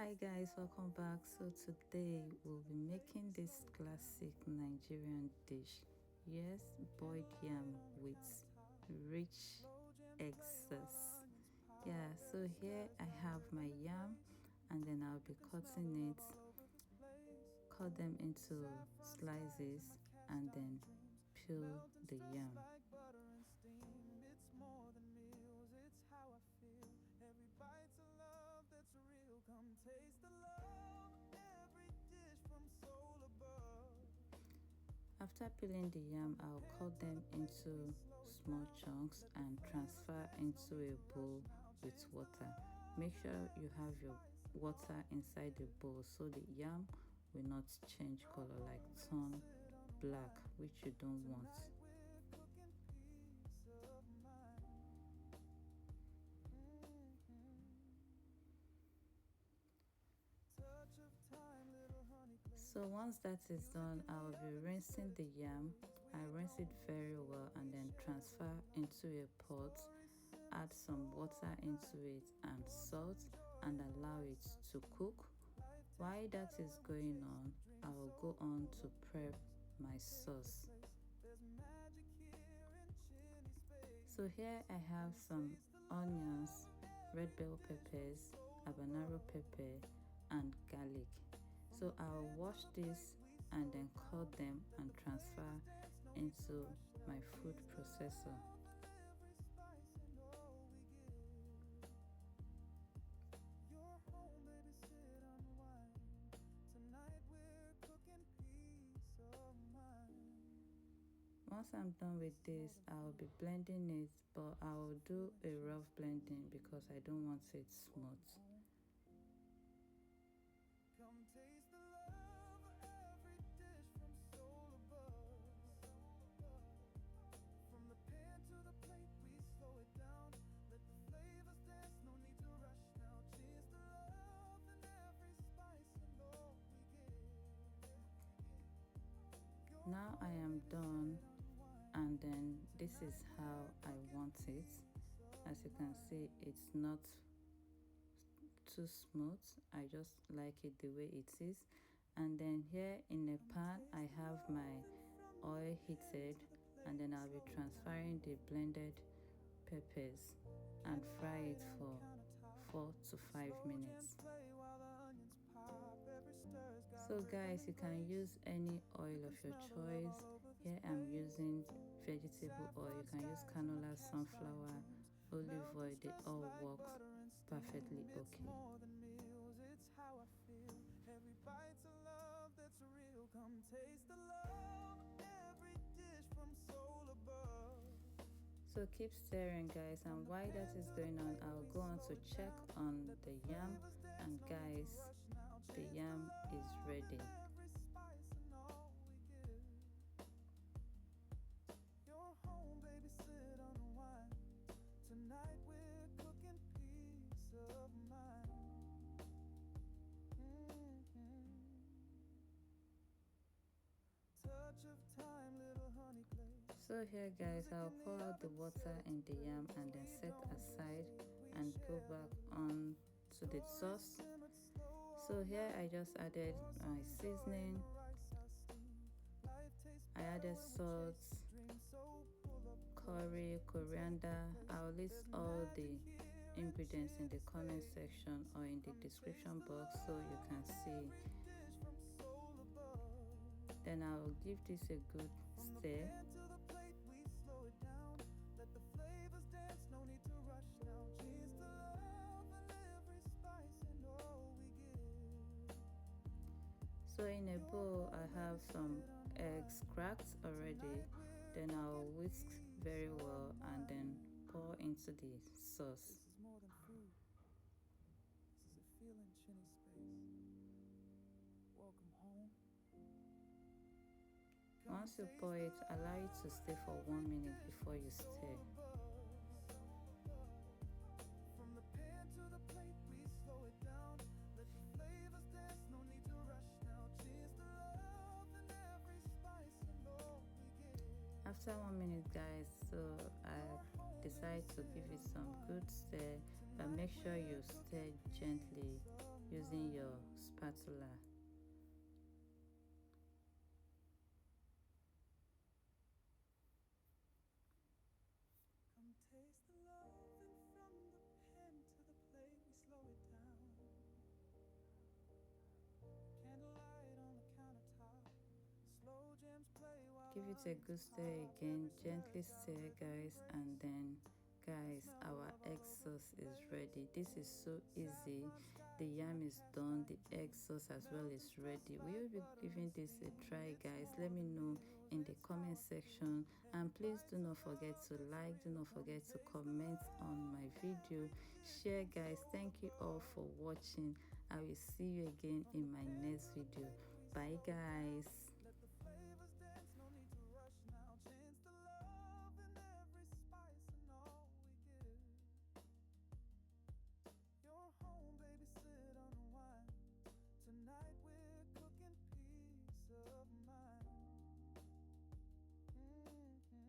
Hi guys, welcome back. So today we'll be making this classic Nigerian dish. Yes, boiled yam with rich egg sauce. Yeah, so here I have my yam and then I'll be cutting it, cut them into slices and then peel the yam. It's more than meals, it's how I feel. Every bite's a love that's real. Come taste the love, every dish from soul above. After peeling the yam, I'll cut them into small chunks and transfer into a bowl with water. Make sure you have your water inside the bowl so the yam will not change color, like turn black, which you don't want. We're cooking peace of mind. Touch of time, little honey clay. So once that is done, I'll be rinsing the yam. I rinse it very well and then transfer into a pot, add some water into it and salt and allow it to cook. While that is going on, I will go on to prep my sauce. There's magic here in chilly space. So here I have some onions, red bell peppers, habanero pepper and garlic. So I'll wash this and then cut them and transfer into my food processor. Every spice and all we give. Your home, baby, sit unwind. Tonight we're cooking peace of mind. Once I'm done with this, I'll be blending it, but I'll do a rough blending because I don't want it smooth. Come taste the love of every dish from soul above. From the pan to the plate, we slow it down. Let the flavors dance, no need to rush now. Cheers to love and every spice and all we give. Now I am done, and then this is how I want it. As you can see, it's not too smooth. I just like it the way it is. And then here in a pan I have my oil heated, and then I'll be transferring the blended peppers and fry it for 4 to 5 minutes. So guys, you can use any oil of your choice. Here I'm using vegetable oil. You can use canola, sunflower, olive oil. They all work perfectly okay. It's how I feel. Every bite's a love that's real. Come taste the love, every dish from soul above. So keep stirring guys, and while that is going on, I'll go on to check on the yam, and guys, the yam is ready. Every spice and all we give. Your home, baby, sit unwind. Tonight we're cooking peace of mind. Touch of time, little honey clay. So here guys, I'll pour out the water in the yam and then set aside and go back on to the sauce. So here I just added my seasoning. I added salt, curry, coriander. I'll list all the ingredients in the comment section or in the description box so you can see. Then I'll give this a good stir. So in a bowl I have some eggs cracked already. Then I'll whisk very well and then pour into the sauce. This is more than food. This is a feeling, chinny space. Welcome home. Once you pour it, allow it to stay for 1 minute before you stir. From the pan to the plate, we slow it down. Let the flavors dance, no need to rush now. Cheers to love and every spice and all we give. After 1 minute guys, so I decide to give it some good stir, but make sure you stir gently. Use using your spatula. Come taste the love, and from the pen to the plate we slow it down. Candlelight on the countertop, slow jams play while Give it a good stir again, gently stir, guys, and then guys, our egg sauce is ready. This is so easy. The yam is done, the egg sauce as well is ready. We will be giving this a try, guys. Let me know in the comment section, and please do not forget to like, do not forget to comment on my video, share, guys. Thank you all for watching. I will see you again in my next video. Bye, guys.